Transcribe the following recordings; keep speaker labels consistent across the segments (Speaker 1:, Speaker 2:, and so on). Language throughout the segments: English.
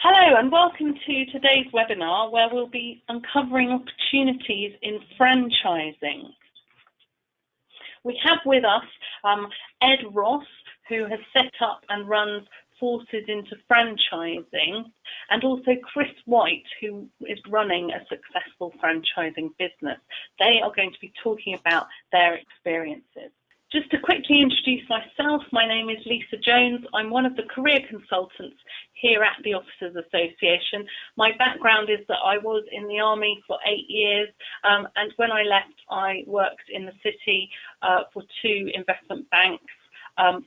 Speaker 1: Hello and welcome to today's webinar where we'll be uncovering opportunities in franchising. We have with us Ed Ross, who has set up and runs Forces into Franchising, and also Chris White, who is running a successful franchising business. They are going to be talking about their experiences. Just to quickly introduce myself, my name is Lisa Jones. I'm one of the career consultants here at the Officers Association. My background is that I was in the Army for 8 years, and when I left, I worked in the city for 2 investment banks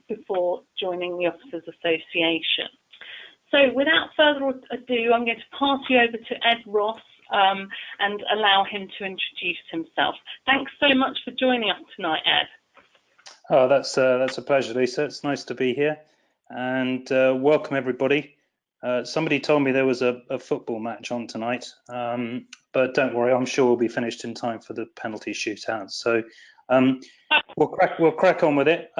Speaker 1: before joining the Officers Association. So without further ado, I'm going to pass you over to Ed Ross and allow him to introduce himself. Thanks so much for joining us tonight, Ed.
Speaker 2: Oh, that's a pleasure, Lisa. It's nice to be here, and welcome everybody. Somebody told me there was a football match on tonight, but don't worry, I'm sure we'll be finished in time for the penalty shootout. So we'll crack on with it.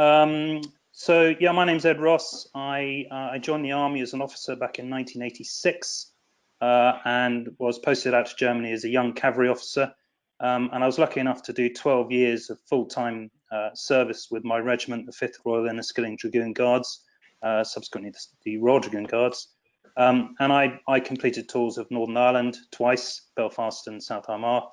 Speaker 2: So yeah, my name's Ed Ross. I joined the Army as an officer back in 1986, and was posted out to Germany as a young cavalry officer. And I was lucky enough to do 12 years of full-time service with my regiment, the 5th Royal Dragoon Guards, subsequently the Royal Dragoon Guards. And I completed tours of Northern Ireland twice, Belfast and South Armagh,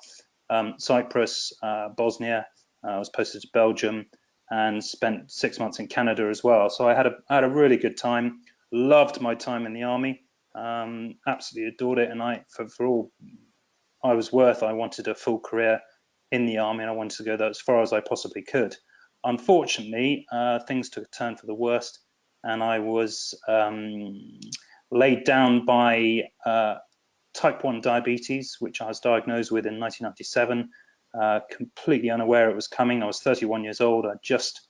Speaker 2: Cyprus, Bosnia. I was posted to Belgium and spent 6 months in Canada as well. So I had a really good time, loved my time in the Army, absolutely adored it. And for all I was worth, I wanted a full career in the Army, and I wanted to go as far as I possibly could. Unfortunately, things took a turn for the worst, and I was laid down by type 1 diabetes, which I was diagnosed with in 1997, completely unaware it was coming. I was 31 years old. I'd just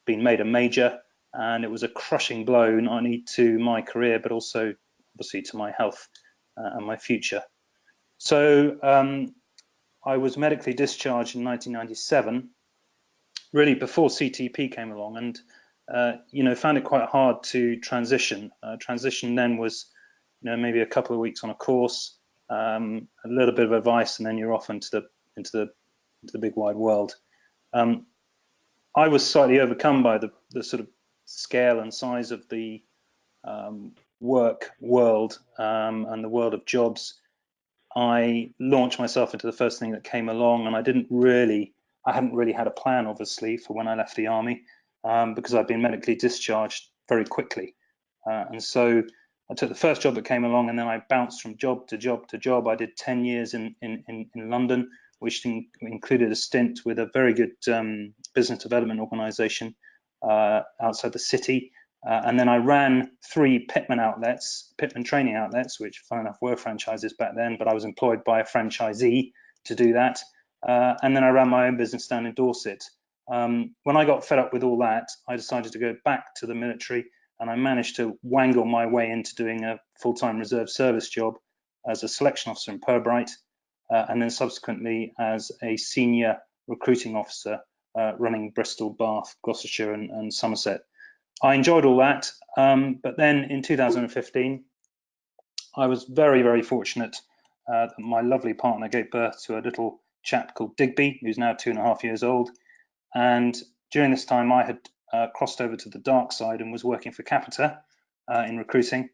Speaker 2: been made a major, and it was a crushing blow, not only to my career, but also obviously to my health and my future. So I was medically discharged in 1997, really before CTP came along, and found it quite hard to transition. Transition then was, maybe a couple of weeks on a course, a little bit of advice, and then you're off into the big wide world. I was slightly overcome by the sort of scale and size of the work world and the world of jobs. I launched myself into the first thing that came along, and I hadn't really had a plan, obviously, for when I left the Army, because I'd been medically discharged very quickly. And so I took the first job that came along, and then I bounced from job to job to job. I did 10 years in London, which included a stint with a very good business development organization outside the city. And then I ran 3 Pitman training outlets, which, fun enough, were franchises back then, but I was employed by a franchisee to do that. And then I ran my own business down in Dorset. When I got fed up with all that, I decided to go back to the military, and I managed to wangle my way into doing a full-time reserve service job as a selection officer in Pirbright, and then subsequently as a senior recruiting officer running Bristol, Bath, Gloucestershire and Somerset. I enjoyed all that, but then in 2015, I was very, very fortunate that my lovely partner gave birth to a little chap called Digby, who's now 2.5 years old. And during this time, I had crossed over to the dark side and was working for Capita in recruiting.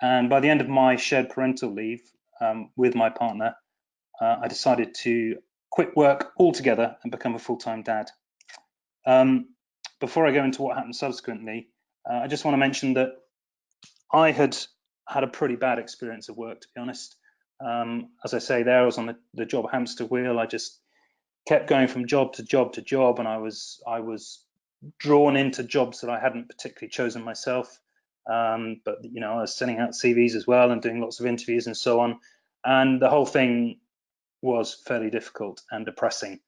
Speaker 2: And by the end of my shared parental leave with my partner, I decided to quit work altogether and become a full-time dad. Before I go into what happened subsequently, I just want to mention that I had a pretty bad experience of work, to be honest. As I say, I was on the job hamster wheel. I just kept going from job to job to job, and I was drawn into jobs that I hadn't particularly chosen myself. But I was sending out CVs as well and doing lots of interviews and so on, and the whole thing was fairly difficult and depressing.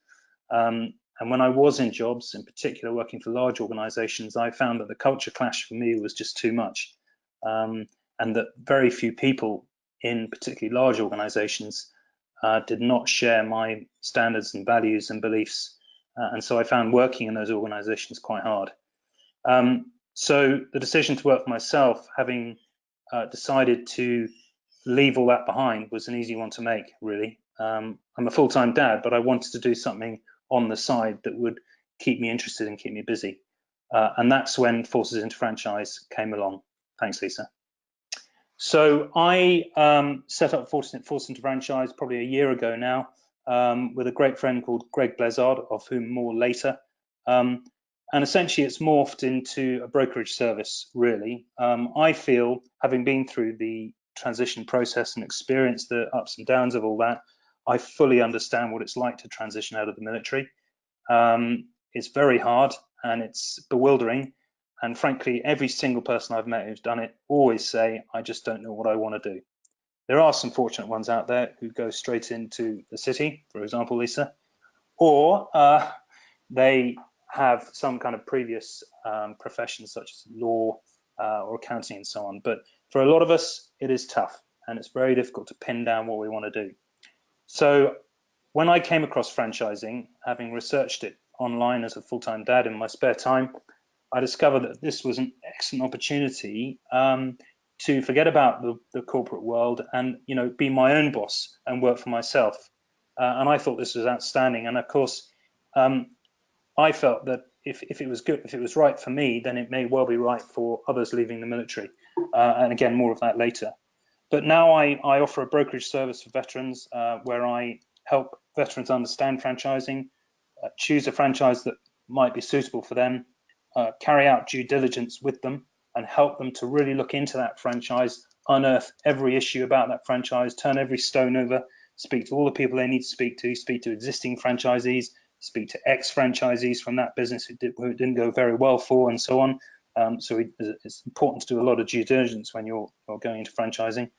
Speaker 2: And when I was in jobs, in particular working for large organizations, I found that the culture clash for me was just too much, and that very few people in particularly large organizations did not share my standards and values and beliefs, and so I found working in those organizations quite hard. So the decision to work for myself, having decided to leave all that behind was an easy one to make, really. I'm a full-time dad, but I wanted to do something on the side that would keep me interested and keep me busy. And that's when Forces into Franchise came along. Thanks, Lisa. So I set up Forces into Franchise probably a year ago now with a great friend called Greg Blizzard, of whom more later. And essentially it's morphed into a brokerage service, really. I feel, having been through the transition process and experienced the ups and downs of all that, I fully understand what it's like to transition out of the military. It's very hard and it's bewildering. And frankly, every single person I've met who's done it always say, I just don't know what I want to do. There are some fortunate ones out there who go straight into the city, for example, Lisa, or they have some kind of previous profession such as law or accounting and so on. But for a lot of us, it is tough and it's very difficult to pin down what we want to do. So when I came across franchising, having researched it online as a full-time dad in my spare time, I discovered that this was an excellent opportunity to forget about the corporate world and, you know, be my own boss and work for myself. And I thought this was outstanding. And of course, I felt that if it was good, if it was right for me, then it may well be right for others leaving the military. And again, more of that later. But now I offer a brokerage service for veterans where I help veterans understand franchising, choose a franchise that might be suitable for them, carry out due diligence with them, and help them to really look into that franchise, unearth every issue about that franchise, turn every stone over, speak to all the people they need to speak to existing franchisees, speak to ex-franchisees from that business who it didn't go very well for, and so on. So it's important to do a lot of due diligence when you're going into franchising,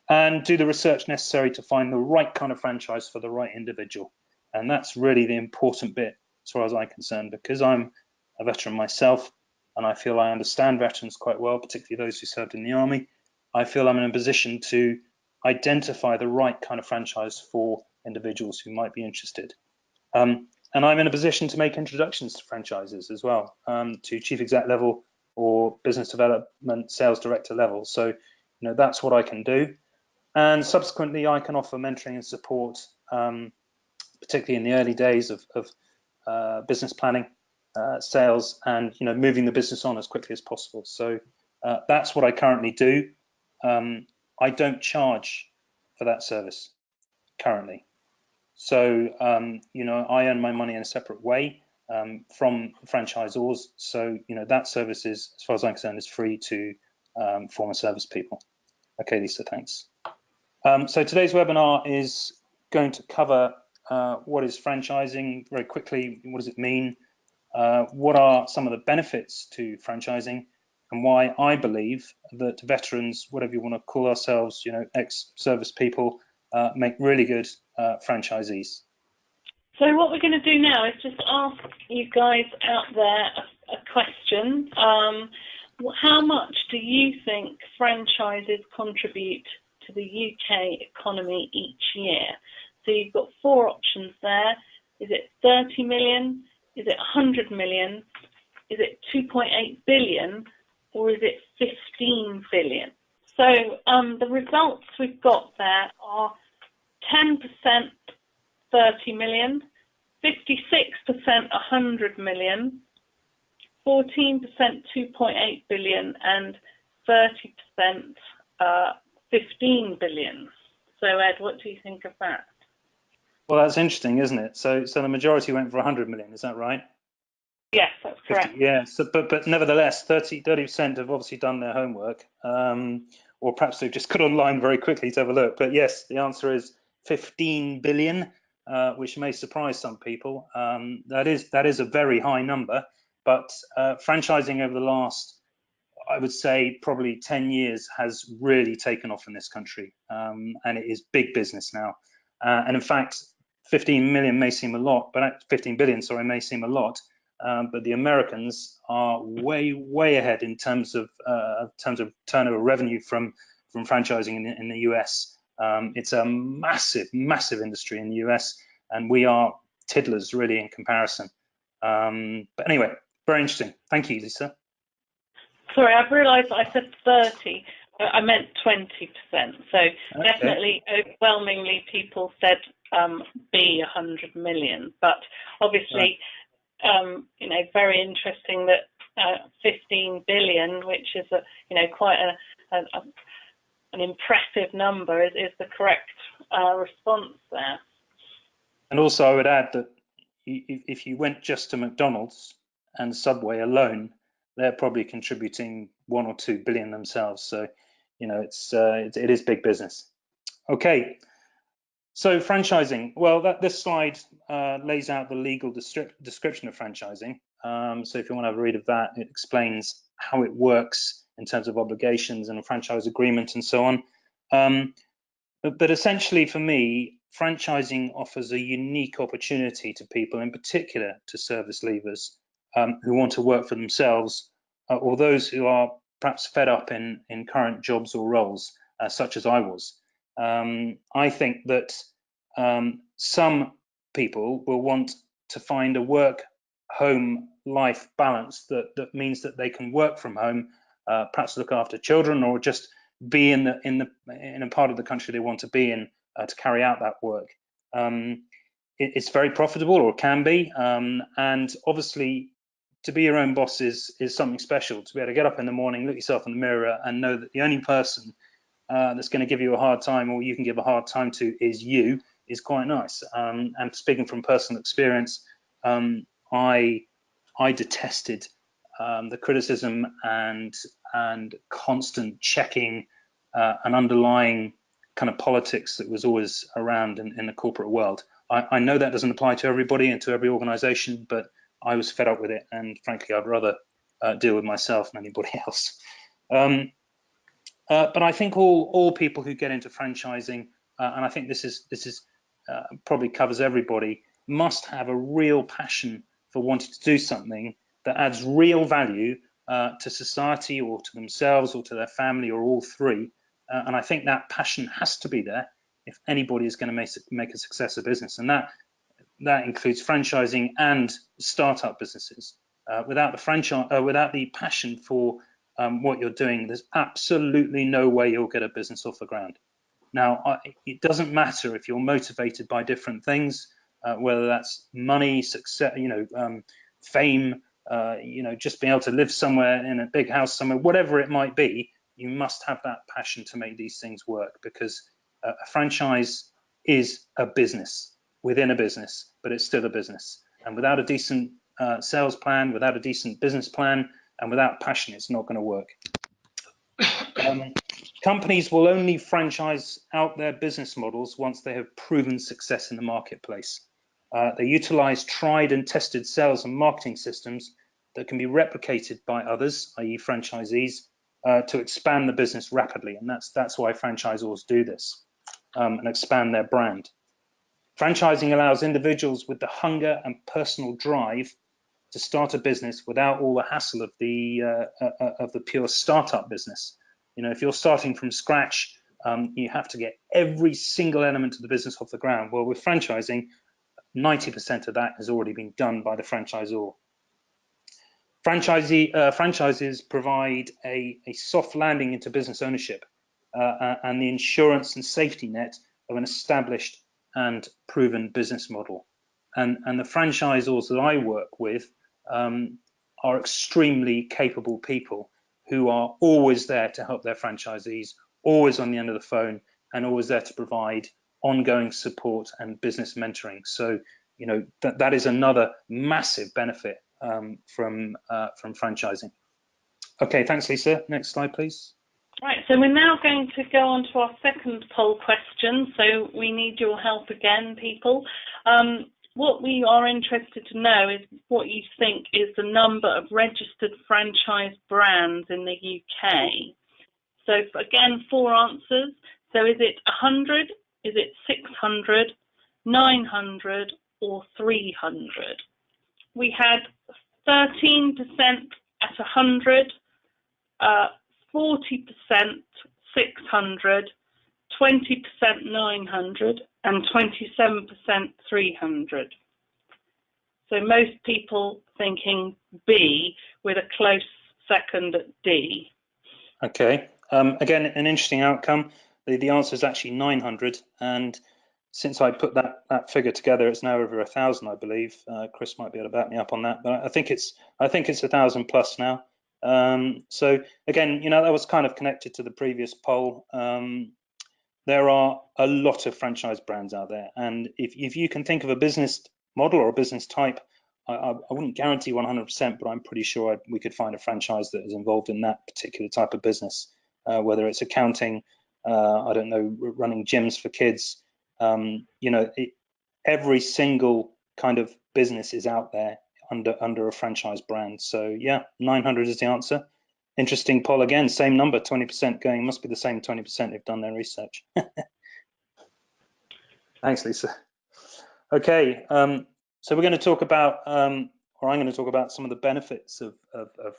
Speaker 2: and do the research necessary to find the right kind of franchise for the right individual. And that's really the important bit as far as I'm concerned, because I'm a veteran myself and I feel I understand veterans quite well, particularly those who served in the army. I feel I'm in a position to identify the right kind of franchise for individuals who might be interested. And I'm in a position to make introductions to franchises as well, to chief exec level or business development, sales director level. So, you know, that's what I can do. And subsequently, I can offer mentoring and support, particularly in the early days of business planning, sales, and, you know, moving the business on as quickly as possible. So that's what I currently do. I don't charge for that service currently. So, you know, I earn my money in a separate way from franchisors. So, you know, that service is, as far as I'm concerned, is free to former service people. Okay, Lisa, thanks. So today's webinar is going to cover what is franchising very quickly. What does it mean? What are some of the benefits to franchising, and why I believe that veterans, whatever you want to call ourselves, you know, ex-service people, make really good franchisees.
Speaker 1: So what we're going to do now is just ask you guys out there a question. How much do you think franchises contribute to the UK economy each year? So you've got four options there. Is it 30 million? Is it 100 million? Is it 2.8 billion? Or is it 15 billion? So the results we've got there are 10% 30 million, 56% 100 million, 14% 2.8 billion, and 30% 15 billion. So Ed, what do you think of that?
Speaker 2: Well, that's interesting, isn't it? So the majority went for 100 million, is that right?
Speaker 1: Yes, that's correct.
Speaker 2: 50, yeah, so, but nevertheless, 30% have obviously done their homework, or perhaps they've just got online very quickly to have a look. But yes, the answer is 15 billion, which may surprise some people. That is a very high number, but franchising over the last, I would say, probably 10 years has really taken off in this country, and it is big business now. And in fact, 15 million may seem a lot, but 15 billion, sorry, may seem a lot. But the Americans are way ahead in terms of turnover revenue from franchising in the US. It's a massive industry in the US, and we are tiddlers really in comparison. But anyway, very interesting. Thank you, Lisa.
Speaker 1: Sorry, I've realised I said 30. I meant 20%. So
Speaker 2: Okay.
Speaker 1: definitely, overwhelmingly, people said B, 100 million. But obviously, you know, very interesting that 15 billion, which is quite an impressive number, is the correct response there.
Speaker 2: And also, I would add that if you went just to McDonald's and Subway alone, they're probably contributing 1 or 2 billion themselves. So, you know, it is big business. Okay, so franchising. Well, this slide lays out the legal description of franchising. So if you want to have a read of that, it explains how it works in terms of obligations and a franchise agreement and so on. But essentially, for me, franchising offers a unique opportunity to people, in particular to service leavers who want to work for themselves, or those who are perhaps fed up in current jobs or roles, such as I was. I think that some people will want to find a work-home-life balance that means that they can work from home, perhaps look after children, or just be in a part of the country they want to be in to carry out that work. It's very profitable, or can be, and obviously to be your own boss is something special. To be able to get up in the morning, look yourself in the mirror, and know that the only person that's going to give you a hard time, or you can give a hard time to, is you, is quite nice. And speaking from personal experience, I detested the criticism and constant checking and underlying kind of politics that was always around in the corporate world. I know that doesn't apply to everybody and to every organization, but I was fed up with it, and frankly, I'd rather deal with myself than anybody else. But I think all people who get into franchising, and I think this is probably covers everybody, must have a real passion for wanting to do something that adds real value to society, or to themselves, or to their family, or all three. And I think that passion has to be there if anybody is going to make a success of business, and that includes franchising and startup businesses. Without the passion for what you're doing, there's absolutely no way you'll get a business off the ground. Now, it doesn't matter if you're motivated by different things, whether that's money, success, fame, just being able to live somewhere in a big house somewhere, whatever it might be. You must have that passion to make these things work, because a franchise is a business within a business, but it's still a business. And without a decent sales plan, without a decent business plan, and without passion, it's not going to work. Companies will only franchise out their business models once they have proven success in the marketplace. They utilize tried and tested sales and marketing systems that can be replicated by others, i.e. franchisees, to expand the business rapidly. And that's why franchisors do this, and expand their brand. Franchising allows individuals with the hunger and personal drive to start a business without all the hassle of the pure startup business. If you're starting from scratch, you have to get every single element of the business off the ground. Well, with franchising, 90% of that has already been done by the franchisor. Franchises provide a soft landing into business ownership and the insurance and safety net of an established and proven business model. And the franchisors that I work with are extremely capable people who are always there to help their franchisees, always on the end of the phone, and always there to provide ongoing support and business mentoring. So, that is another massive benefit from franchising. Okay, thanks, Lisa. Next slide, please.
Speaker 1: Right, so we're now going to go on to our second poll question. So we need your help again, people. What we are interested to know is what you think is the number of registered franchise brands in the UK. So again, 4 answers. So is it 100, is it 600, 900, or 300? We had 13% at 100, 40% 600, 20% 900, and 27% 300. So most people thinking B, with a close second at D.
Speaker 2: Okay. Again, an interesting outcome. The answer is actually 900, and since I put that figure together, it's now over 1,000, I believe. Chris might be able to back me up on that, but I think it's 1,000 plus now. So again, that was kind of connected to the previous poll. There are a lot of franchise brands out there, and if you can think of a business model or a business type, I wouldn't guarantee 100%, but I'm pretty sure we could find a franchise that is involved in that particular type of business, whether it's accounting, I don't know, running gyms for kids. Every single kind of business is out there under a franchise brand. So yeah, 900 is the answer. Interesting poll again, same number, 20% going, must be the same 20% who've done their research. Thanks, Lisa. Okay, so we're going to talk about, or I'm going to talk about some of the benefits of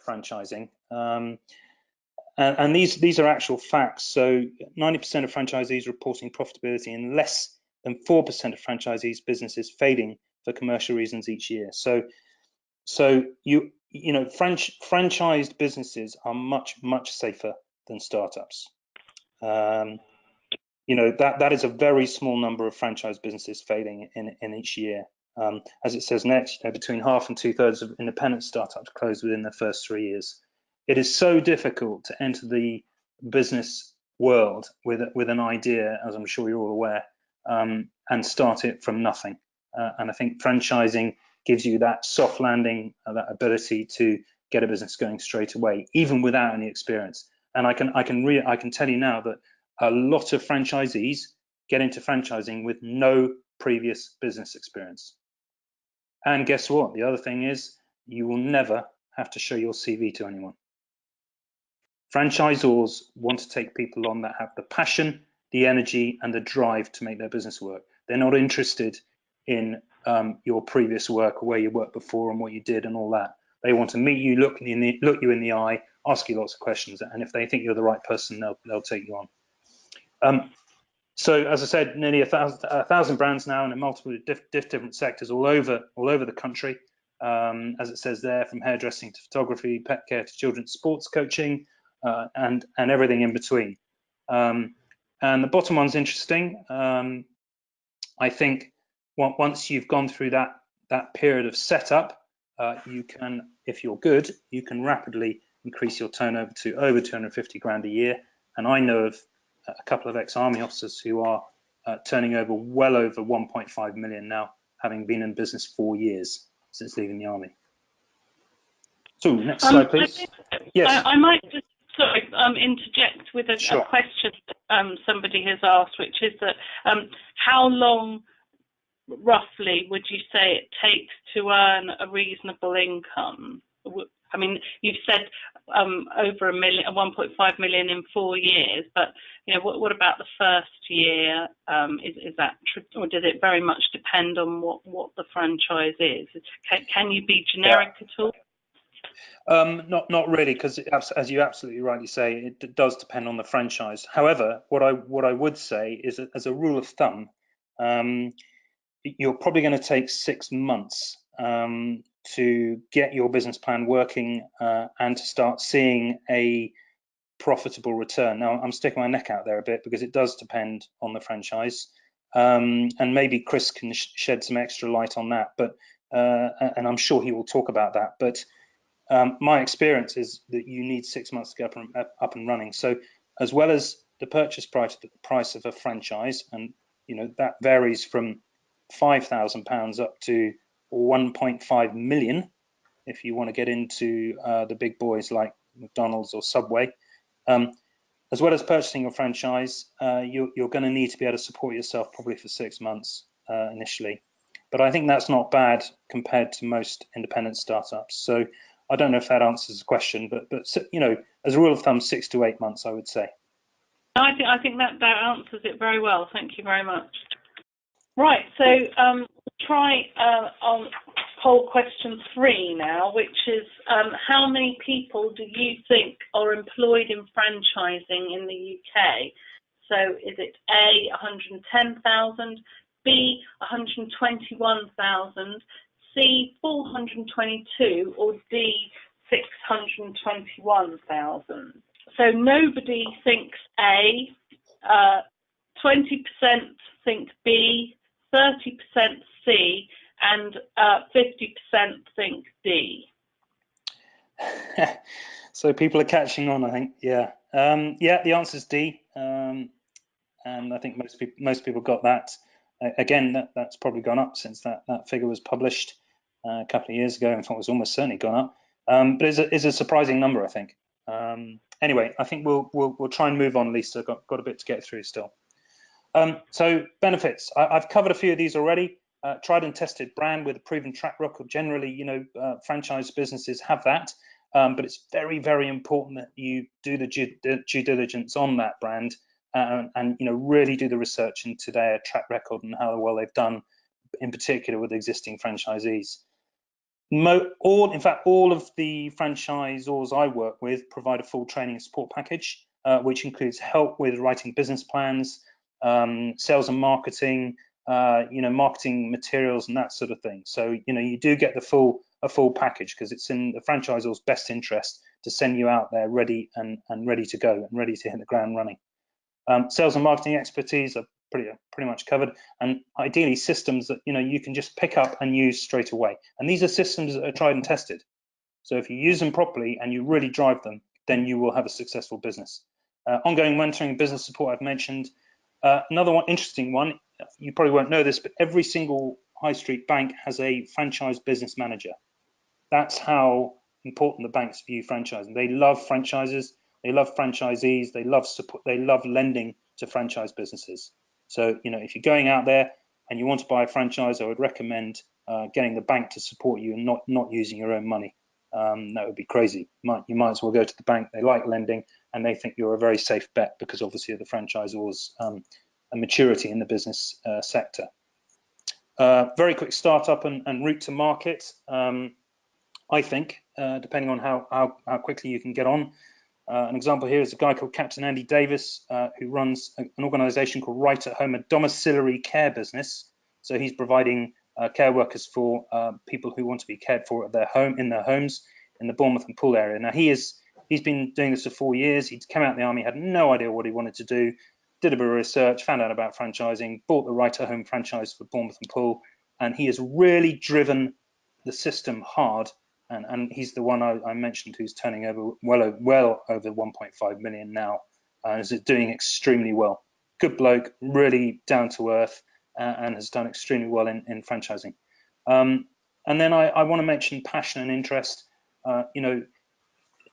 Speaker 2: franchising. And these are actual facts. So 90% of franchisees reporting profitability and less than 4% of franchisees' businesses failing for commercial reasons each year. So franchised businesses are much safer than startups. That is a very small number of franchise businesses failing in each year. As it says next, between half and 2/3 of independent startups close within their first 3 years. It is so difficult to enter the business world with an idea, as I'm sure you're all aware, and start it from nothing. And I think franchising gives you that soft landing, that ability to get a business going straight away, even without any experience. And I can tell you now that a lot of franchisees get into franchising with no previous business experience. And guess what? The other thing is you will never have to show your CV to anyone. Franchisors want to take people on that have the passion, the energy, and the drive to make their business work. They're not interested in your previous work or where you worked before and what you did and all that. They want to meet you, look you in the eye, ask you lots of questions, and if they think you're the right person, they'll take you on. So, as I said, nearly 1,000 brands now in multiple different sectors all over the country. As it says there, from hairdressing to photography, pet care to children's sports coaching, and everything in between. And the bottom one's interesting. I think once you've gone through that period of setup, you can, if you're good, you can rapidly increase your turnover to over 250 grand a year. And I know of a couple of ex-army officers who are turning over well over 1.5 million now, having been in business 4 years since leaving the army. So next slide, please. Yes.
Speaker 1: I might just interject with a question that somebody has asked, which is that how long roughly would you say it takes to earn a reasonable income? I mean, you've said over 1.5 million in 4 years, but what about the first year? Is that true, or does it very much depend on what the franchise is? Can you be generic at all?
Speaker 2: Not really, because as you absolutely rightly say, it does depend on the franchise. However, what I would say is that as a rule of thumb, you're probably going to take 6 months to get your business plan working and to start seeing a profitable return. Now, I'm sticking my neck out there a bit because it does depend on the franchise, and maybe Chris can shed some extra light on that. But and I'm sure he will talk about that. But my experience is that you need 6 months to get up and running. So as well as the purchase price of a franchise, and that varies from £5,000 up to 1.5 million if you want to get into the big boys like McDonald's or Subway. As well as purchasing a franchise, you're going to need to be able to support yourself probably for 6 months initially. But I think that's not bad compared to most independent startups. So I don't know if that answers the question, but as a rule of thumb, 6 to 8 months, I would say.
Speaker 1: I think that answers it very well. Thank you very much. Right, so try on poll question 3 now, which is how many people do you think are employed in franchising in the UK? So is it A, 110,000, B, 121,000, C, 422, or D, 621,000? So So nobody thinks A, 20% think B, 30% C, and 50% think D.
Speaker 2: So people are catching on, I think. Yeah, yeah. The answer is D, and I think most people got that. Again, that's probably gone up since that figure was published a couple of years ago. In fact, it's almost certainly gone up. But it's a surprising number, I think. Anyway, I think we'll try and move on. Lisa, got a bit to get through still. So benefits. I've covered a few of these already. Tried and tested brand with a proven track record. Generally, franchise businesses have that, but it's very, very important that you do the due diligence on that brand and really do the research into their track record and how well they've done, in particular with existing franchisees. In fact, all of the franchisors I work with provide a full training and support package, which includes help with writing business plans, sales and marketing, marketing materials and that sort of thing. So, you do get a full package because it's in the franchisor's best interest to send you out there ready and ready to go and ready to hit the ground running. Sales and marketing expertise are pretty much covered, and ideally systems that you can just pick up and use straight away. And these are systems that are tried and tested. So if you use them properly and you really drive them, then you will have a successful business. Ongoing mentoring, business support I've mentioned. Another one, interesting one, you probably won't know this, but every single high street bank has a franchise business manager. That's how important the banks view franchising. They love franchises, they love franchisees, they love support, they love lending to franchise businesses. So, if you're going out there and you want to buy a franchise, I would recommend getting the bank to support you and not using your own money. That would be crazy. You might as well go to the bank. They like lending and they think you're a very safe bet because obviously of the franchisor's maturity in the business sector. Very quick startup and route to market. I think, depending on how quickly you can get on. An example here is a guy called Captain Andy Davis, who runs an organisation called Right at Home, a domiciliary care business. So he's providing care workers for people who want to be cared for at their homes in the Bournemouth and Poole area. Now he's been doing this for 4 years. He came out of the army, had no idea what he wanted to do, did a bit of research, found out about franchising, bought the Right at Home franchise for Bournemouth and Poole, and he has really driven the system hard. And he's the one I mentioned who's turning over well over 1.5 million now, and is doing extremely well. Good bloke, really down to earth, and has done extremely well in franchising. And then I want to mention passion and interest.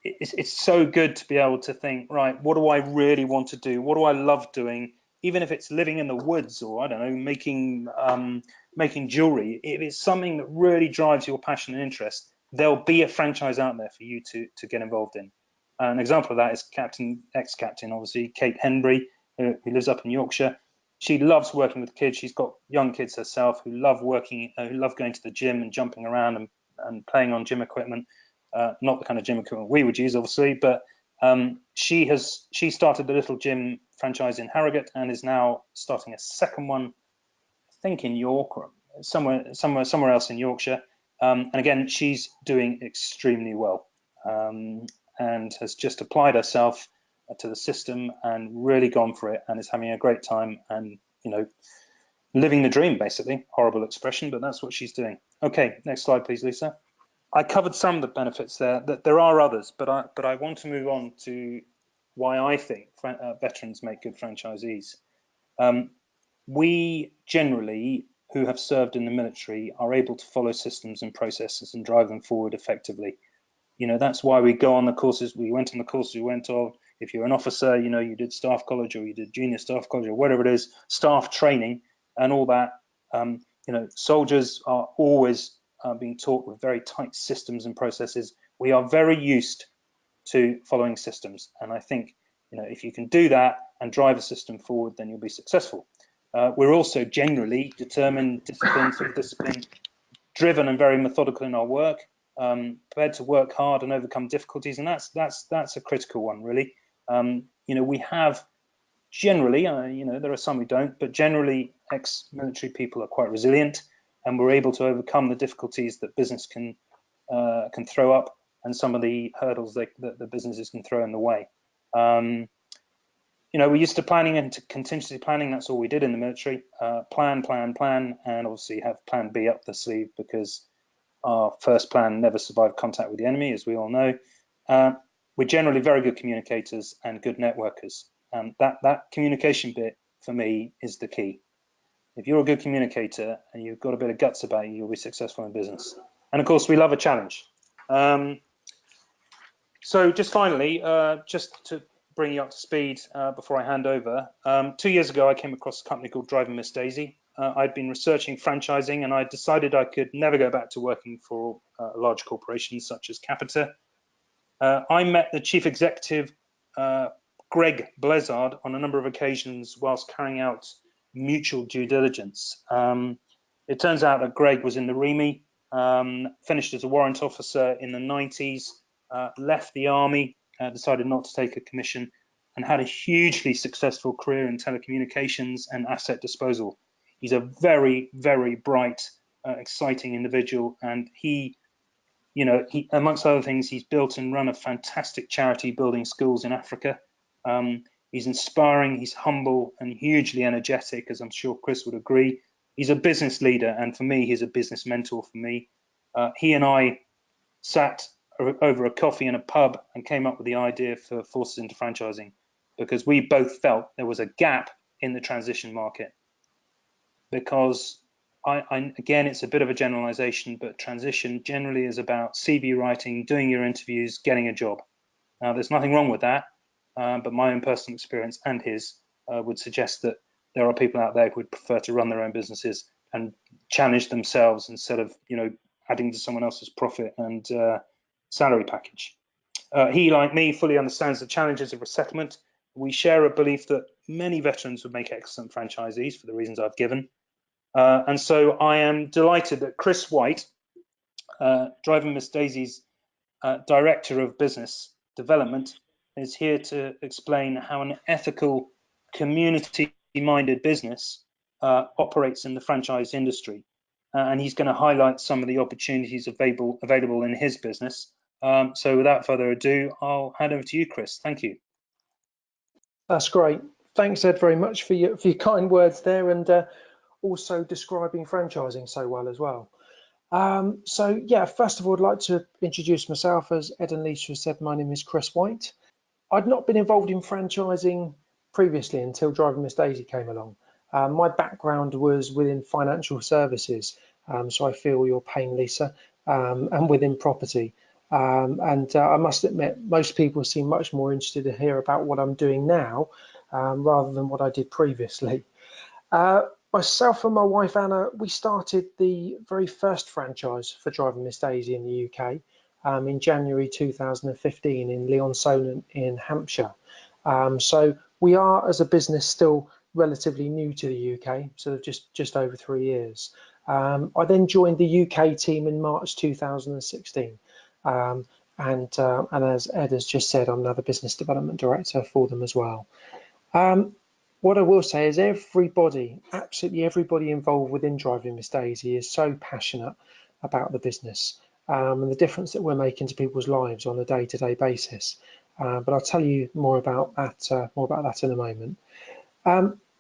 Speaker 2: It's so good to be able to think, right, what do I really want to do? What do I love doing? Even if it's living in the woods or, I don't know, making jewelry, if it's something that really drives your passion and interest, there'll be a franchise out there for you to get involved in. An example of that is ex-captain, obviously, Kate Henbury, who lives up in Yorkshire. She loves working with kids. She's got young kids herself who love going to the gym and jumping around and playing on gym equipment. Not the kind of gym equipment we would use, obviously, but she started a little gym franchise in Harrogate and is now starting a second one, I think in York or somewhere else in Yorkshire. And again, she's doing extremely well and has just applied herself to the system and really gone for it and is having a great time and, living the dream, basically. Horrible expression, but that's what she's doing. Okay, next slide, please, Lisa. I covered some of the benefits there. There are others, but I want to move on to why I think veterans make good franchisees. We generally, who have served in the military, are able to follow systems and processes and drive them forward effectively. That's why we go on the courses. We went on the courses we went on. If you're an officer, you did staff college or you did junior staff college or whatever it is, staff training and all that. Soldiers are always being taught with very tight systems and processes. We are very used to following systems. And I think, if you can do that and drive a system forward, then you'll be successful. We're also generally determined, discipline, driven and very methodical in our work, prepared to work hard and overcome difficulties. And that's a critical one, really. We have generally, there are some who don't, but generally ex-military people are quite resilient and we're able to overcome the difficulties that business can throw up and some of the hurdles that the businesses can throw in the way. You know, we're used to planning and to contingency planning. That's all we did in the military. Plan, and obviously have plan B up the sleeve, because our first plan never survived contact with the enemy, as we all know. We're generally very good communicators and good networkers. That communication bit, for me, is the key. If you're a good communicator and you've got a bit of guts about you, you'll be successful in business. And of course, we love a challenge. So just finally, just to bring you up to speed before I hand over, 2 years ago, I came across a company called Driving Miss Daisy. I'd been researching franchising, and I decided I could never go back to working for large corporations such as Capita. I met the chief executive, Greg Blizzard, on a number of occasions whilst carrying out mutual due diligence. It turns out that Greg was in the REME, finished as a warrant officer in the 90s, left the army, decided not to take a commission, and had a hugely successful career in telecommunications and asset disposal. He's a very, very bright, exciting individual, and he, amongst other things, he's built and run a fantastic charity building schools in Africa. He's inspiring, he's humble, and hugely energetic, as I'm sure Chris would agree. He's a business leader, and for me, he's a business mentor for me. He and I sat over a coffee in a pub and came up with the idea for Forces into Franchising, because we both felt there was a gap in the transition market. Because again, it's a bit of a generalization, but transition generally is about CV writing, doing your interviews, getting a job. Now, there's nothing wrong with that, but my own personal experience and his would suggest that there are people out there who would prefer to run their own businesses and challenge themselves instead of, adding to someone else's profit and salary package. He, like me, fully understands the challenges of resettlement. We share a belief that many veterans would make excellent franchisees for the reasons I've given. And so I am delighted that Chris White, Driving Miss Daisy's Director of Business Development, is here to explain how an ethical, community-minded business operates in the franchise industry. And he's going to highlight some of the opportunities available in his business. So without further ado, I'll hand over to you, Chris. Thank you.
Speaker 3: That's great. Thanks, Ed, very much for your kind words there, and also describing franchising so well as well. So yeah, first of all, I'd like to introduce myself. As Ed and Lisa said, my name is Chris White. I'd not been involved in franchising previously until Driving Miss Daisy came along. My background was within financial services, so I feel your pain, Lisa, and within property. I must admit, most people seem much more interested to hear about what I'm doing now rather than what I did previously. Myself and my wife Anna, we started the very first franchise for Driving Miss Daisy in the UK in January 2015 in Leon-Solent in Hampshire. So we are, as a business, still relatively new to the UK, sort of just over 3 years. I then joined the UK team in March 2016. And as Ed has just said, I'm now the business development director for them as well. What I will say is everybody, absolutely everybody involved within Driving Miss Daisy is so passionate about the business and the difference that we're making to people's lives on a day-to-day basis. But I'll tell you more about that in a moment.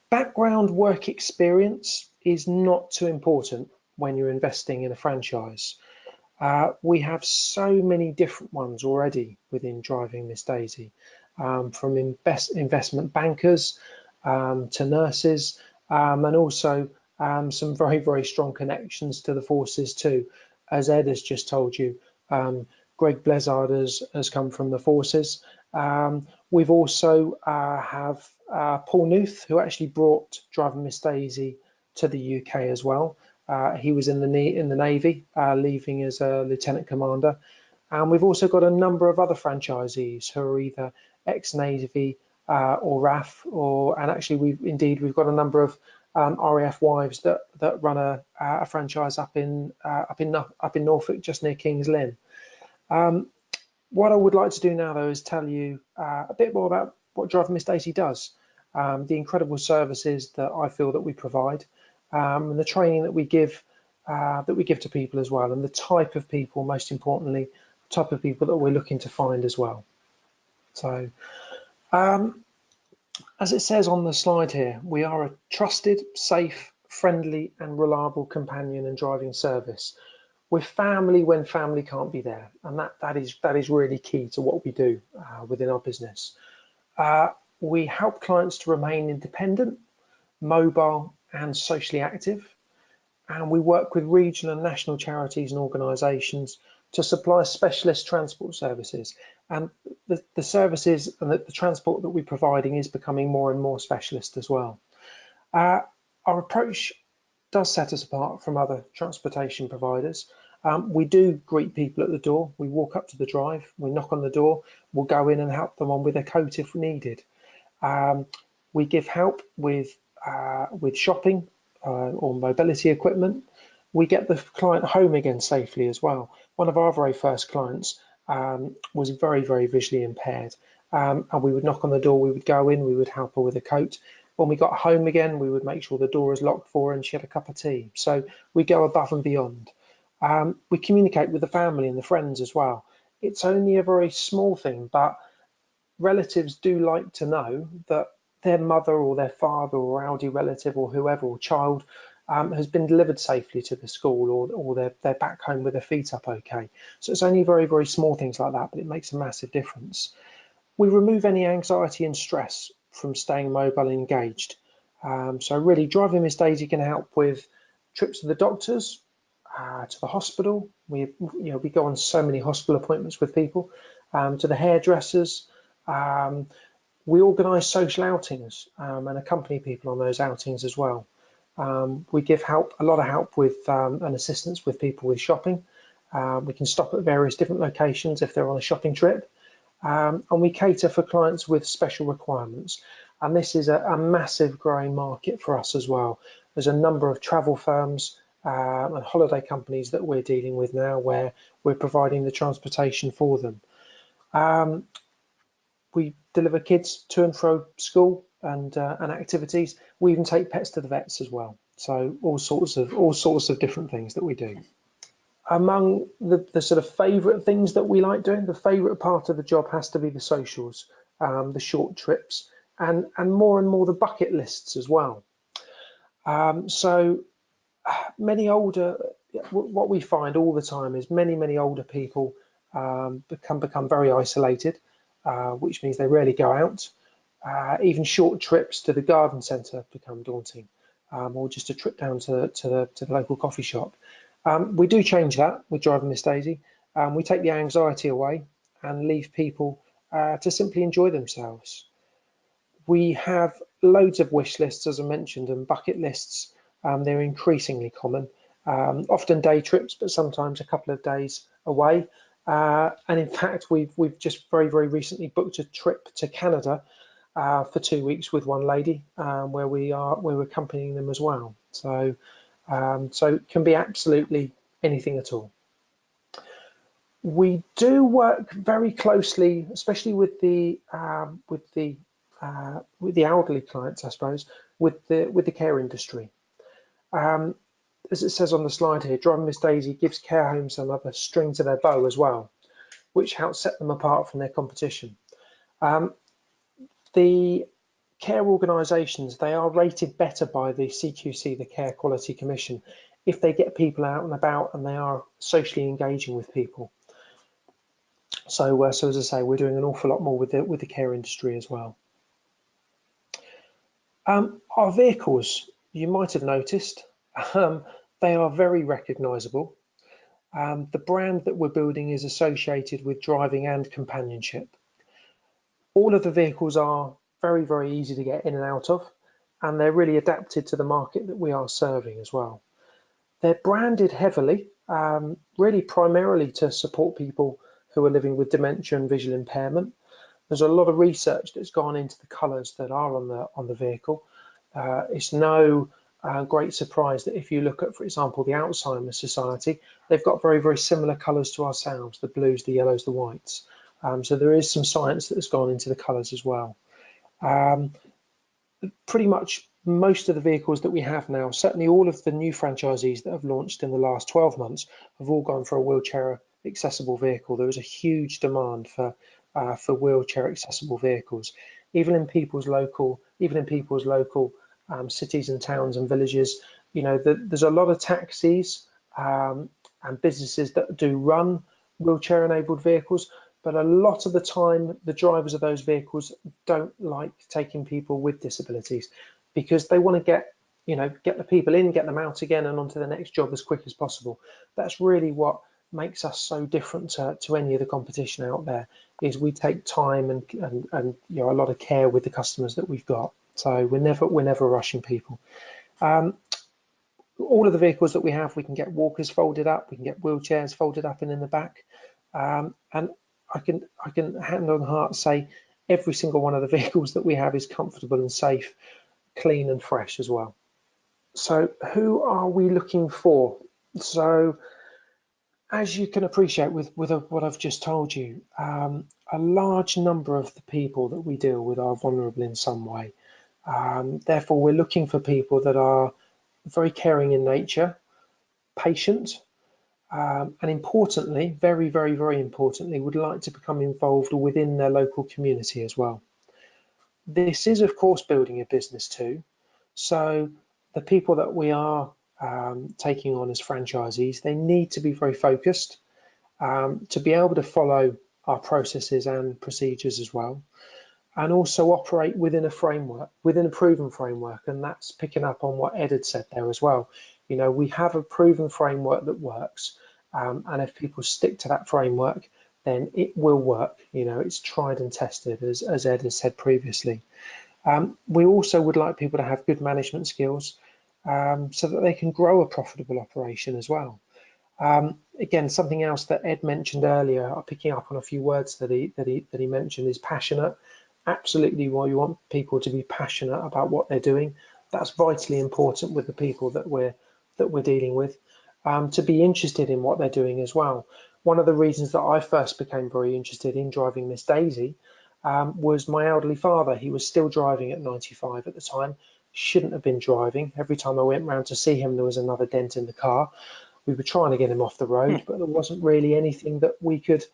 Speaker 3: Background work experience is not too important when you're investing in a franchise. We have so many different ones already within Driving Miss Daisy, from investment bankers to nurses, and also some very, very strong connections to the forces too. As Ed has just told you, Greg Blizzard has come from the forces. We've also have Paul Newth, who actually brought Driving Miss Daisy to the UK as well. He was in the Navy, leaving as a lieutenant commander. And we've also got a number of other franchisees who are either ex-Navy or RAF, and actually we've got a number of RAF wives that run a franchise up in Norfolk, just near King's Lynn. What I would like to do now, though, is tell you a bit more about what Driving Miss Daisy does, the incredible services that I feel that we provide, and the training that we give to people as well, and the type of people, most importantly, type of people that we're looking to find as well. So As it says on the slide here, we are a trusted, safe, friendly and reliable companion and driving service. We're family when family can't be there, and that is really key to what we do within our business. We help clients to remain independent, mobile and socially active, and we work with regional and national charities and organisations to supply specialist transport services. And the services and the transport that we're providing is becoming more and more specialist as well. Our approach does set us apart from other transportation providers. We do greet people at the door. We walk up to the drive, we knock on the door, we'll go in and help them on with a coat if needed. We give help with shopping or mobility equipment. We get the client home again safely as well. One of our very first clients was very, very visually impaired, and we would knock on the door, we would go in, we would help her with a coat. When we got home again, we would make sure the door was locked for her and she had a cup of tea. So we go above and beyond. We communicate with the family and the friends as well. It's only a very small thing, but relatives do like to know that their mother or their father or elderly relative or whoever or child has been delivered safely to the school, or they're back home with their feet up okay. So it's only very, very small things like that, but it makes a massive difference. We remove any anxiety and stress from staying mobile and engaged. So really, Driving Miss Daisy can help with trips to the doctors, to the hospital. We go on so many hospital appointments with people, to the hairdressers. We organise social outings and accompany people on those outings as well. We give a lot of help with and assistance with people with shopping. We can stop at various different locations if they're on a shopping trip. And we cater for clients with special requirements. And this is a massive growing market for us as well. There's a number of travel firms and holiday companies that we're dealing with now where we're providing the transportation for them. We deliver kids to and fro school and activities. We even take pets to the vets as well. So all sorts of different things that we do. Among the sort of favourite things that we like doing, the favourite part of the job has to be the socials, the short trips, and more the bucket lists as well. So many older, what we find all the time is many older people become very isolated, which means they rarely go out. Even short trips to the garden centre become daunting, or just a trip down to the local coffee shop. We do change that with Driving Miss Daisy. We take the anxiety away and leave people to simply enjoy themselves. We have loads of wish lists, as I mentioned, and bucket lists. They're increasingly common, often day trips, but sometimes a couple of days away. And in fact, we've just very recently booked a trip to Canada for 2 weeks with one lady, where we're accompanying them as well. So it can be absolutely anything at all. We do work very closely, especially with the elderly clients, I suppose, with the care industry. As it says on the slide here, Driving Miss Daisy gives care homes another string to their bow as well, which helps set them apart from their competition. The care organisations, they are rated better by the CQC, the Care Quality Commission, if they get people out and about and they are socially engaging with people. So as I say, we're doing an awful lot more with the care industry as well. Our vehicles, you might have noticed, they are very recognisable. The brand that we're building is associated with driving and companionship. All of the vehicles are very easy to get in and out of, and they're really adapted to the market that we are serving as well. They're branded heavily, really primarily to support people who are living with dementia and visual impairment. There's a lot of research that's gone into the colours that are on the vehicle. It's no great surprise that if you look at, for example, the Alzheimer's Society, they've got very similar colours to ourselves, the blues, the yellows, the whites. So there is some science that has gone into the colours as well. Pretty much most of the vehicles that we have now, certainly all of the new franchisees that have launched in the last 12 months, have all gone for a wheelchair accessible vehicle. There is a huge demand for wheelchair accessible vehicles. even in people's local cities and towns and villages. You know, there's a lot of taxis and businesses that do run wheelchair-enabled vehicles, but a lot of the time, the drivers of those vehicles don't like taking people with disabilities because they want to get the people in, get them out again, and onto the next job as quick as possible. That's really what makes us so different to any of the competition out there. Is we take time and you know, a lot of care with the customers that we've got. So we're never rushing people. All of the vehicles that we have, we can get walkers folded up, we can get wheelchairs folded up and in the back. And I can hand on heart say every single one of the vehicles that we have is comfortable and safe, clean and fresh as well. So who are we looking for? So as you can appreciate with what I've just told you, a large number of the people that we deal with are vulnerable in some way. Therefore, we're looking for people that are very caring in nature, patient, and importantly, very, very, very importantly, would like to become involved within their local community as well. This is, of course, building a business too. So the people that we are taking on as franchisees, they need to be very focused to be able to follow our processes and procedures as well, and also operate within a framework, within a proven framework. And that's picking up on what Ed had said there as well. You know, we have a proven framework that works, and if people stick to that framework, then it will work. You know, it's tried and tested, as Ed has said previously. We also would like people to have good management skills so that they can grow a profitable operation as well. Again, something else that Ed mentioned earlier, picking up on a few words that he mentioned, is passionate. Absolutely, while you want people to be passionate about what they're doing, that's vitally important with the people that we're dealing with. To be interested in what they're doing as well. One of the reasons that I first became very interested in driving Miss Daisy was my elderly father. He was still driving at 95 at the time. Shouldn't have been driving. Every time I went round to see him, there was another dent in the car. We were trying to get him off the road, but there wasn't really anything that we could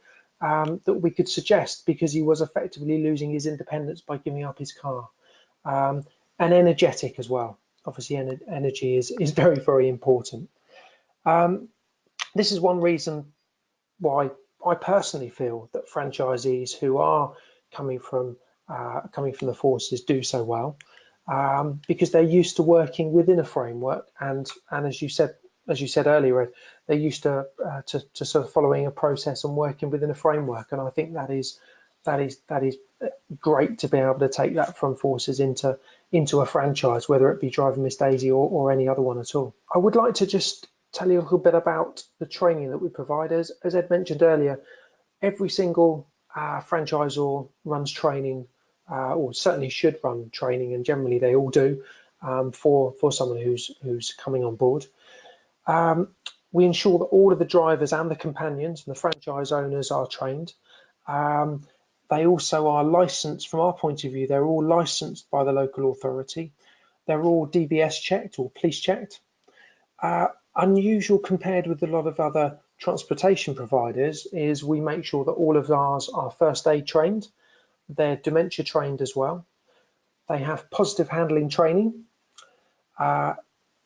Speaker 3: suggest, because he was effectively losing his independence by giving up his car. And energetic as well. Obviously, energy is very, very important. This is one reason why I personally feel that franchisees who are coming from the forces do so well, because they're used to working within a framework, and as you said earlier, they're used to sort of following a process and working within a framework. And I think that is great to be able to take that from forces into a franchise, whether it be driving Miss Daisy or any other one at all. I would like to just tell you a little bit about the training that we provide. As Ed mentioned earlier, every single franchisor runs training, or certainly should run training, and generally they all do, for someone who's coming on board. We ensure that all of the drivers and the companions and the franchise owners are trained. They also are licensed. From our point of view, they're all licensed by the local authority. They're all DBS checked or police checked. Unusual compared with a lot of other transportation providers is we make sure that all of ours are first aid trained. They're dementia trained as well. They have positive handling training. They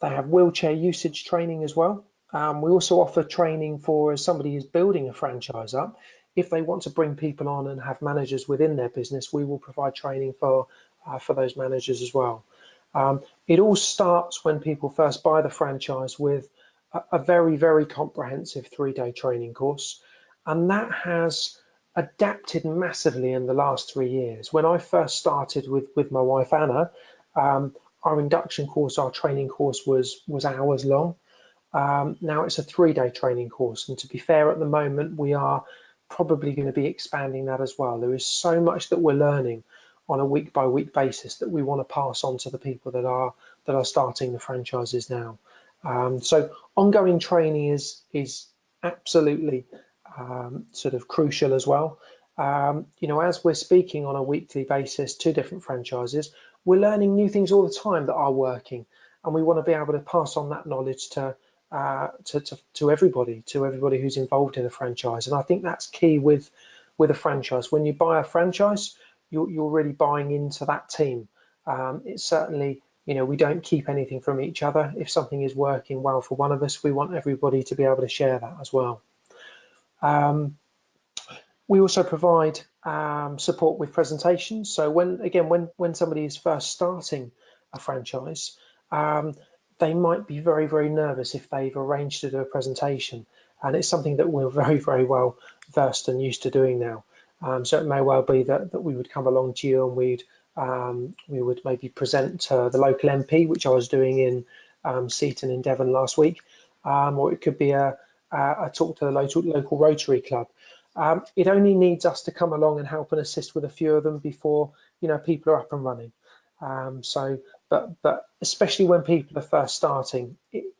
Speaker 3: have wheelchair usage training as well. We also offer training for somebody who's building a franchise up. If they want to bring people on and have managers within their business, we will provide training for those managers as well. It all starts when people first buy the franchise with a very, very comprehensive 3-day training course. And that has adapted massively in the last 3 years. When I first started with my wife, Anna, our induction course, our training course was hours long. Now it's a 3-day training course. And to be fair, at the moment, we are probably going to be expanding that as well. There is so much that we're learning on a week-by-week basis that we want to pass on to the people that are starting the franchises now. So ongoing training is absolutely sort of crucial as well. You know, as we're speaking on a weekly basis to different franchises, we're learning new things all the time that are working, and we want to be able to pass on that knowledge to everybody who's involved in a franchise. And I think that's key with a franchise. When you buy a franchise, you're really buying into that team. It's certainly, we don't keep anything from each other. If something is working well for one of us, we want everybody to be able to share that as well. We also provide support with presentations. So when somebody is first starting a franchise, they might be very, very nervous if they've arranged to do a presentation. And it's something that we're very, very well versed and used to doing now. So it may well be that we would come along to you and we would maybe present to the local MP, which I was doing in Seaton in Devon last week, or it could be a talk to the local Rotary Club. It only needs us to come along and help and assist with a few of them before people are up and running. But especially when people are first starting, it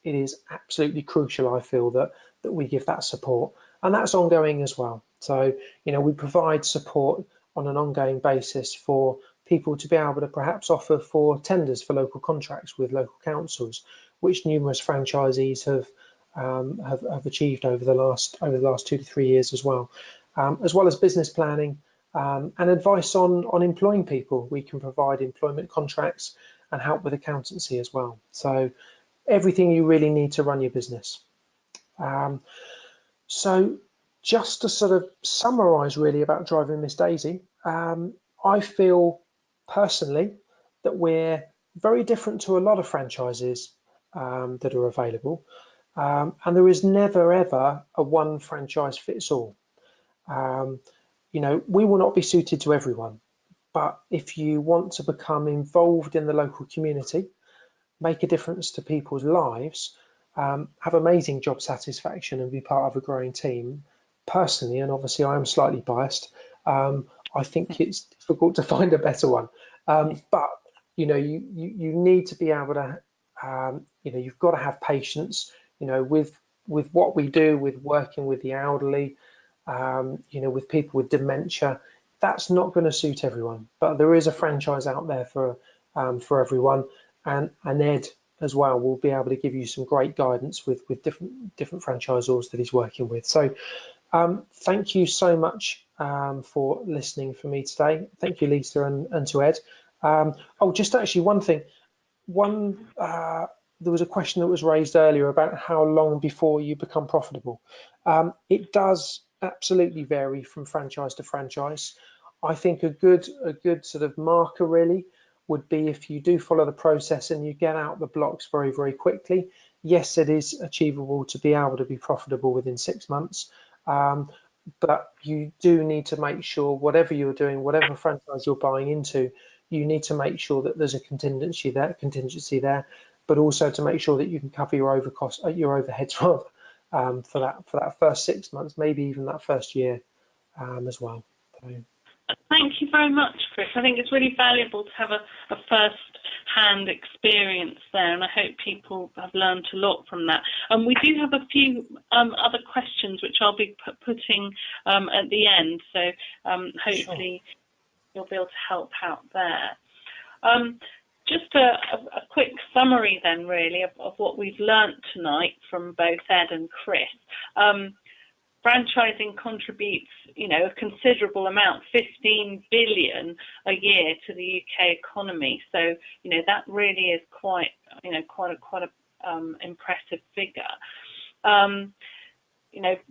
Speaker 3: is absolutely crucial, I feel, that we give that support, and that's ongoing as well. So we provide support on an ongoing basis for people to be able to perhaps offer for tenders for local contracts with local councils, which numerous franchisees have achieved over the last 2 to 3 years as well as business planning and advice on employing people. We can provide employment contracts and help with accountancy as well. So everything you really need to run your business. So just to sort of summarize really about Driving Miss Daisy, I feel personally that we're very different to a lot of franchises that are available. And there is never ever a one franchise fits all. We will not be suited to everyone, but if you want to become involved in the local community, make a difference to people's lives, have amazing job satisfaction and be part of a growing team, personally, and obviously I am slightly biased, I think it's difficult to find a better one. But you need to be able to, you've got to have patience, with what we do, with working with the elderly, with people with dementia. That's not going to suit everyone, but there is a franchise out there for everyone, and Ed as well will be able to give you some great guidance with different franchisors that he's working with. So thank you so much for listening for me today. Thank you, Lisa, and to Ed. Just actually one thing. There was a question that was raised earlier about how long before you become profitable. It does absolutely vary from franchise to franchise. I think a good sort of marker really would be if you do follow the process and you get out the blocks very, very quickly. Yes, it is achievable to be able to be profitable within 6 months. But you do need to make sure whatever you're doing, whatever franchise you're buying into, you need to make sure that there's a contingency there, but also to make sure that you can cover your overheads rather, for that first 6 months, maybe even that first year as well. So.
Speaker 1: Thank you very much, Chris. I think it's really valuable to have a first-hand experience there, and I hope people have learned a lot from that. We do have a few other questions which I'll be putting at the end, so hopefully you'll be able to help out there. Just a quick summary then, really, of what we've learnt tonight from both Ed and Chris. Franchising contributes, a considerable amount, 15 billion a year to the UK economy. So, that really is quite a impressive figure.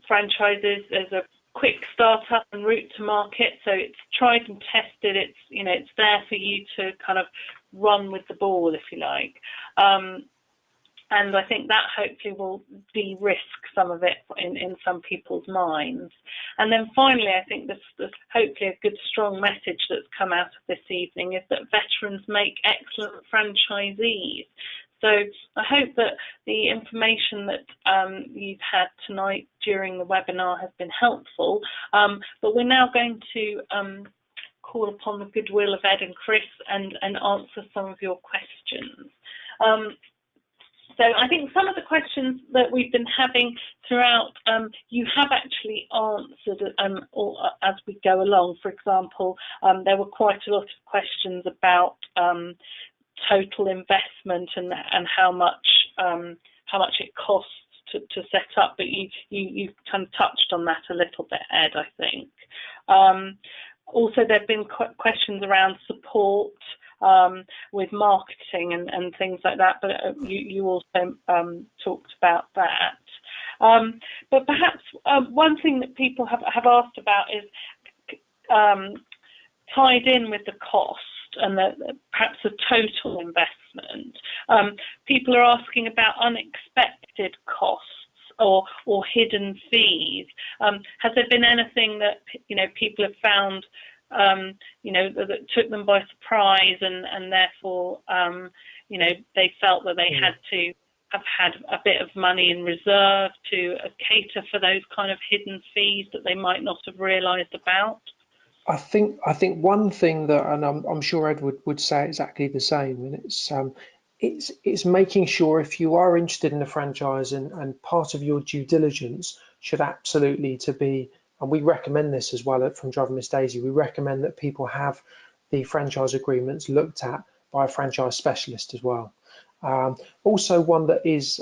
Speaker 1: Franchises as a quick startup and route to market, so it's tried and tested. It's there for you to kind of run with the ball, if you like. And I think that hopefully will de-risk some of it in some people's minds. And then finally, I think there's hopefully a good, strong message that's come out of this evening is that veterans make excellent franchisees. So I hope that the information that you've had tonight during the webinar has been helpful. But we're now going to call upon the goodwill of Ed and Chris and answer some of your questions. So I think some of the questions that we've been having throughout, you have actually answered as we go along. For example, there were quite a lot of questions about total investment and how much it costs to set up, but you kind of touched on that a little bit, Ed, I think. Also, there have been questions around support with marketing and things like that, but you also talked about that. But perhaps one thing that people have asked about is tied in with the cost and perhaps the total investment. People are asking about unexpected costs or hidden fees. Has there been anything that people have found that took them by surprise and therefore they felt that they had to have had a bit of money in reserve to cater for those kind of hidden fees that they might not have realised about?
Speaker 3: I think one thing that, and I'm sure Ed would say exactly the same, and it's making sure if you are interested in a franchise and part of your due diligence should absolutely to be, and we recommend this as well from Driving Miss Daisy, we recommend that people have the franchise agreements looked at by a franchise specialist as well. Also one that is,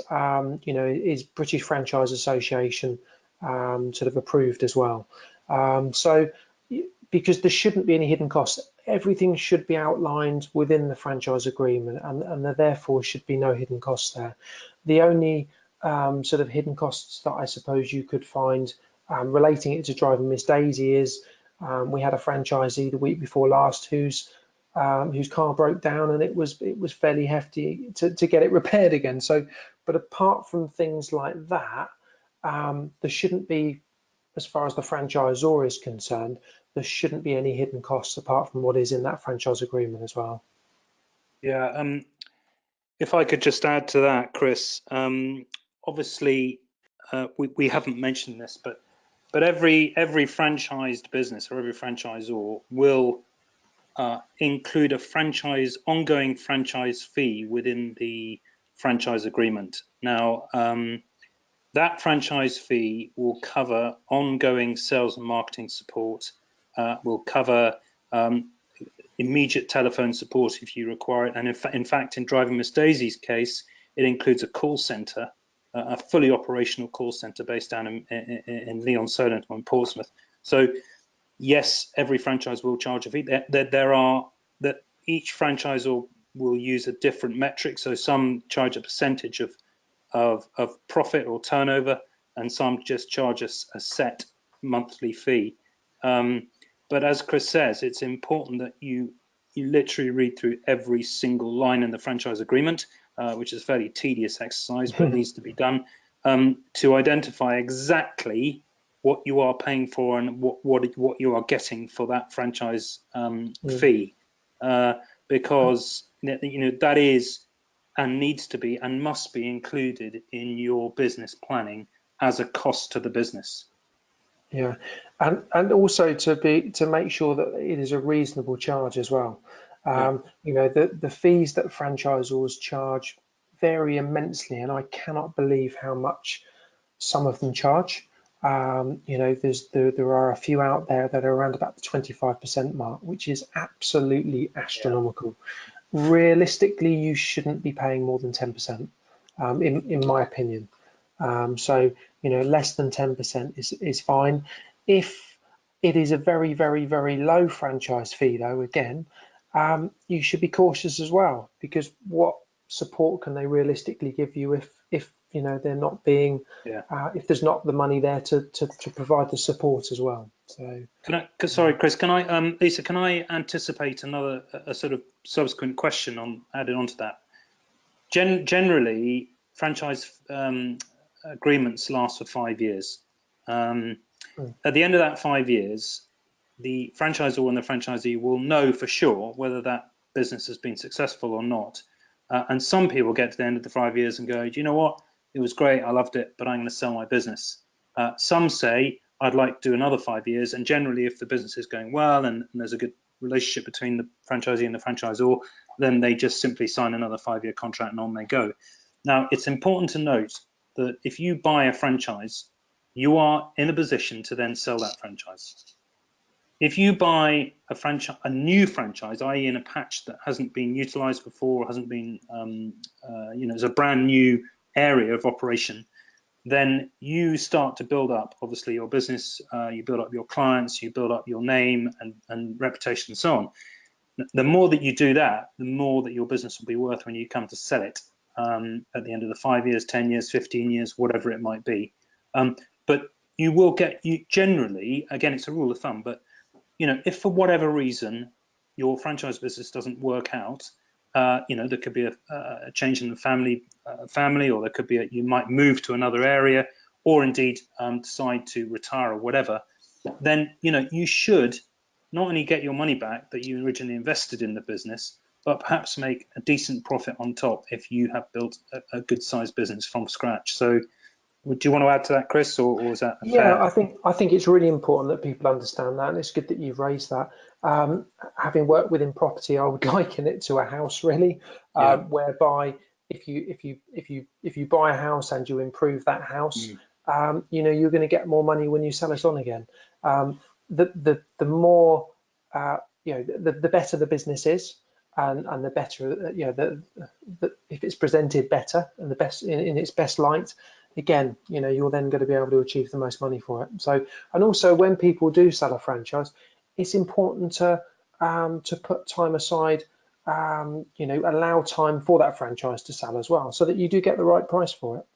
Speaker 3: is British Franchise Association sort of approved as well. So because there shouldn't be any hidden costs, everything should be outlined within the franchise agreement, and there therefore should be no hidden costs there. The only sort of hidden costs that I suppose you could find relating it to Driving Miss Daisy is we had a franchisee the week before last whose car broke down, and it was fairly hefty to get it repaired again. So, but apart from things like that, there shouldn't be, as far as the franchisor is concerned, there shouldn't be any hidden costs apart from what is in that franchise agreement as well.
Speaker 2: Yeah, if I could just add to that, Chris, obviously we haven't mentioned this, but every franchised business or every franchisor will include a ongoing franchise fee within the franchise agreement. Now, that franchise fee will cover ongoing sales and marketing support, will cover immediate telephone support if you require it. And in fact, in Driving Miss Daisy's case, it includes a call centre, a fully operational call centre based down in Leon Solent or in Portsmouth. So yes, every franchise will charge a fee. That each franchisor will use a different metric. So some charge a percentage of profit or turnover, and some just charge us a set monthly fee. But as Chris says, it's important that you literally read through every single line in the franchise agreement, which is a fairly tedious exercise, but needs to be done to identify exactly what you are paying for and what you are getting for that franchise fee, because that is and needs to be and must be included in your business planning as a cost to the business.
Speaker 3: Yeah, and also to make sure that it is a reasonable charge as well. The fees that franchisors charge vary immensely, and I cannot believe how much some of them charge. There are a few out there that are around about the 25% mark, which is absolutely astronomical. Realistically, you shouldn't be paying more than 10%, in my opinion. So less than 10% is fine. If it is a very, very, very low franchise fee, though, again, you should be cautious as well, because what support can they realistically give you if they're not being if there's not the money there to provide the support as well. So
Speaker 2: sorry, Chris, can I Lisa, can I anticipate a sort of subsequent question added onto that? Generally, franchise agreements last for 5 years. At the end of that 5 years, the franchisor and the franchisee will know for sure whether that business has been successful or not. And some people get to the end of the 5 years and go, do you know what? It was great, I loved it, but I'm going to sell my business. Some say, I'd like to do another 5 years. And generally, if the business is going well and there's a good relationship between the franchisee and the franchisor, then they just simply sign another 5-year contract and on they go. Now, it's important to note that if you buy a franchise, you are in a position to then sell that franchise. If you buy a new franchise, i.e. in a patch that hasn't been utilized before, or hasn't been, it's a brand new area of operation, then you start to build up, obviously, your business, you build up your clients, you build up your name and reputation and so on. The more that you do that, the more that your business will be worth when you come to sell it at the end of the 5 years, 10 years, 15 years, whatever it might be. But you will get, generally, again, it's a rule of thumb, but if for whatever reason your franchise business doesn't work out, there could be a change in the family, or there could be you might move to another area, or indeed decide to retire or whatever. Then you should not only get your money back that you originally invested in the business, but perhaps make a decent profit on top if you have built a good-sized business from scratch. So, do you want to add to that, Chris, or is that fair?
Speaker 3: I think it's really important that people understand that, and it's good that you've raised that. Having worked within property, I would liken it to a house, really, whereby if you buy a house and you improve that house, you're going to get more money when you sell it on again. The more the better the business is, and the better if it's presented better and the best in its best light, again, you're then going to be able to achieve the most money for it. So, and also when people do sell a franchise, it's important to put time aside, allow time for that franchise to sell as well, so that you do get the right price for it.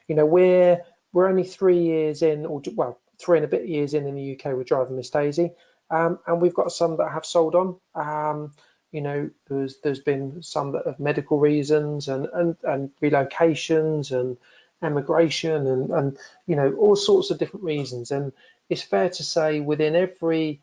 Speaker 3: We're only 3 years in, or well, 3 and a bit years in the UK with Driving Miss Daisy, and we've got some that have sold on. There's been some that have medical reasons and relocations and emigration and all sorts of different reasons. And it's fair to say within every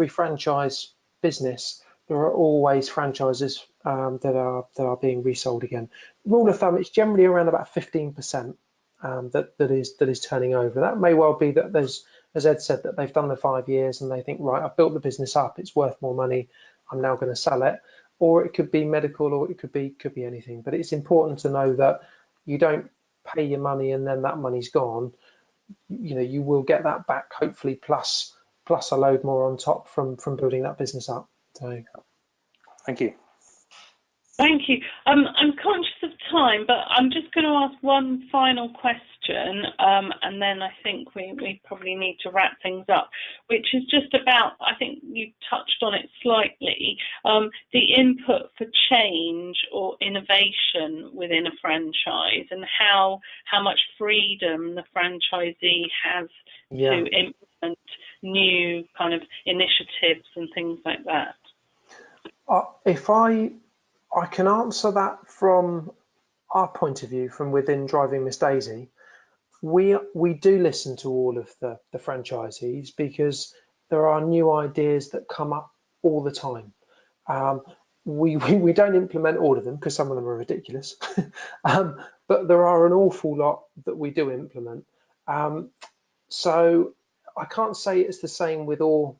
Speaker 3: franchise business, there are always franchises that are being resold again. Rule of thumb, it's generally around about 15% that is turning over. That may well be that there's, as Ed said, that they've done the 5 years and they think, right, I've built the business up, it's worth more money, I'm now going to sell it. Or it could be medical, or it could be anything. But it's important to know that you don't pay your money and then that money's gone. You will get that back, hopefully, plus a load more on top from building that business up. So,
Speaker 2: thank you.
Speaker 1: Thank you. I'm conscious of time, but I'm just going to ask one final question, and then I think we probably need to wrap things up, which is just about, I think you touched on it slightly, the input for change or innovation within a franchise, and how much freedom the franchisee has to implement new kind of initiatives and things like that.
Speaker 3: If I can answer that from our point of view, from within Driving Miss Daisy. We do listen to all of the franchisees, because there are new ideas that come up all the time. We don't implement all of them because some of them are ridiculous, but there are an awful lot that we do implement. So I can't say it's the same with all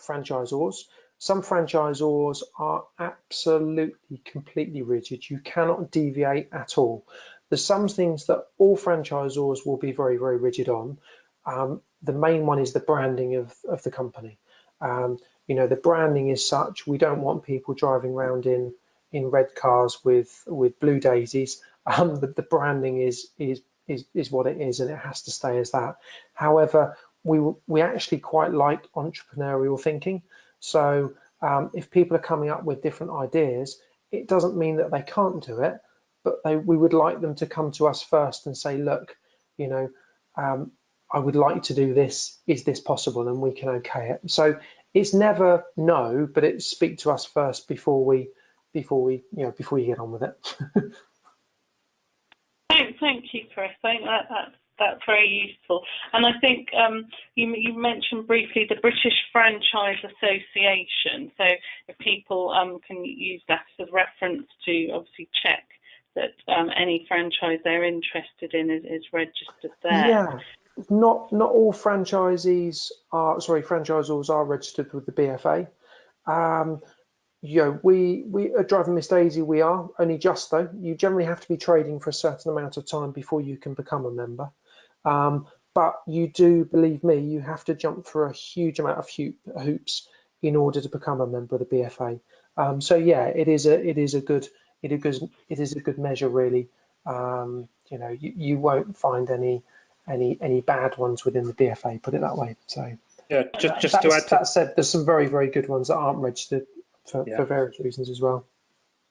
Speaker 3: franchisors. Some franchisors are absolutely completely rigid. You cannot deviate at all. There's some things that all franchisors will be very, very rigid on. The main one is the branding of the company. The branding is such, we don't want people driving around in red cars with blue daisies. The branding is what it is, and it has to stay as that. However, we actually quite like entrepreneurial thinking. So if people are coming up with different ideas, it doesn't mean that they can't do it, but we would like them to come to us first and say, look, I would like to do this. Is this possible? And we can okay it. So it's never no, but it's speak to us first before you get on with it.
Speaker 1: Thank you, Chris. I think that's very useful. And I think you mentioned briefly the British Franchise Association. So if people can use that as a reference to obviously check that any franchise they're interested in is registered there.
Speaker 3: Yeah, not all franchisors are registered with the BFA. We at Driving Miss Daisy, we are only just though. You generally have to be trading for a certain amount of time before you can become a member. But you do, believe me, you have to jump through a huge amount of hoops in order to become a member of the BFA. So yeah, it is a good measure really, you know, you won't find any bad ones within the DFA, put it that way. So
Speaker 2: yeah, just to add to
Speaker 3: that said, there's some very, very good ones that aren't registered for various reasons as well.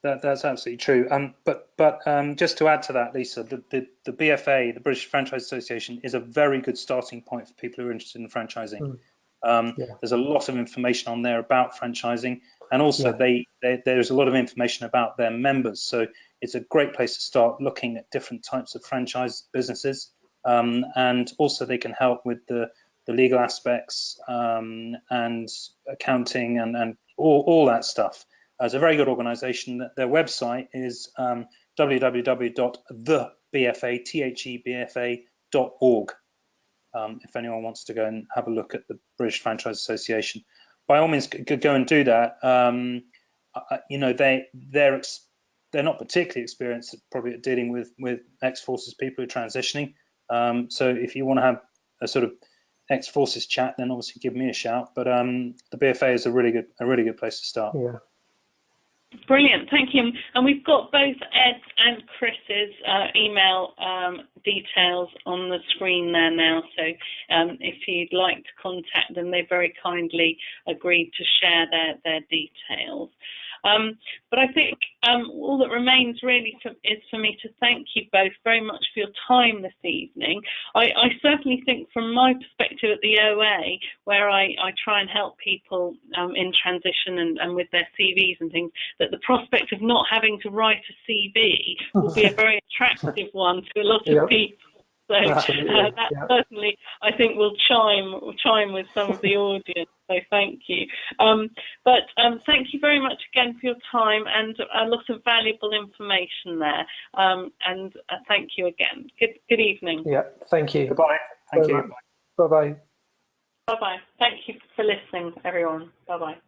Speaker 2: That's absolutely true. But just to add to that, Lisa, the BFA, the British Franchise Association, is a very good starting point for people who are interested in franchising. There's a lot of information on there about franchising, and also there's a lot of information about their members. So it's a great place to start looking at different types of franchise businesses, and also they can help with the legal aspects and accounting and all that stuff. It's a very good organisation. Their website is www.thebfa.org. If anyone wants to go and have a look at the British Franchise Association, by all means, go and do that. You know, they're not particularly experienced probably at dealing with ex-forces people who are transitioning. So if you want to have a sort of ex-forces chat, then obviously give me a shout. But the BFA is a really good place to start.
Speaker 3: Yeah.
Speaker 1: Brilliant, thank you. And we've got both Ed's and Chris's email details on the screen there now. So if you'd like to contact them, they very kindly agreed to share their details. But I think all that remains really is for me to thank you both very much for your time this evening. I certainly think from my perspective at the OA, where I try and help people in transition and with their CVs and things, that the prospect of not having to write a CV will be a very attractive one to a lot of people. So that certainly, I think, will chime with some of the audience. So thank you. But thank you very much again for your time and a lot of valuable information there. And thank you again. Good evening.
Speaker 3: Yeah, thank you.
Speaker 2: Goodbye. Thank you.
Speaker 3: Bye-bye.
Speaker 1: Bye-bye. Thank you for listening, everyone. Bye-bye.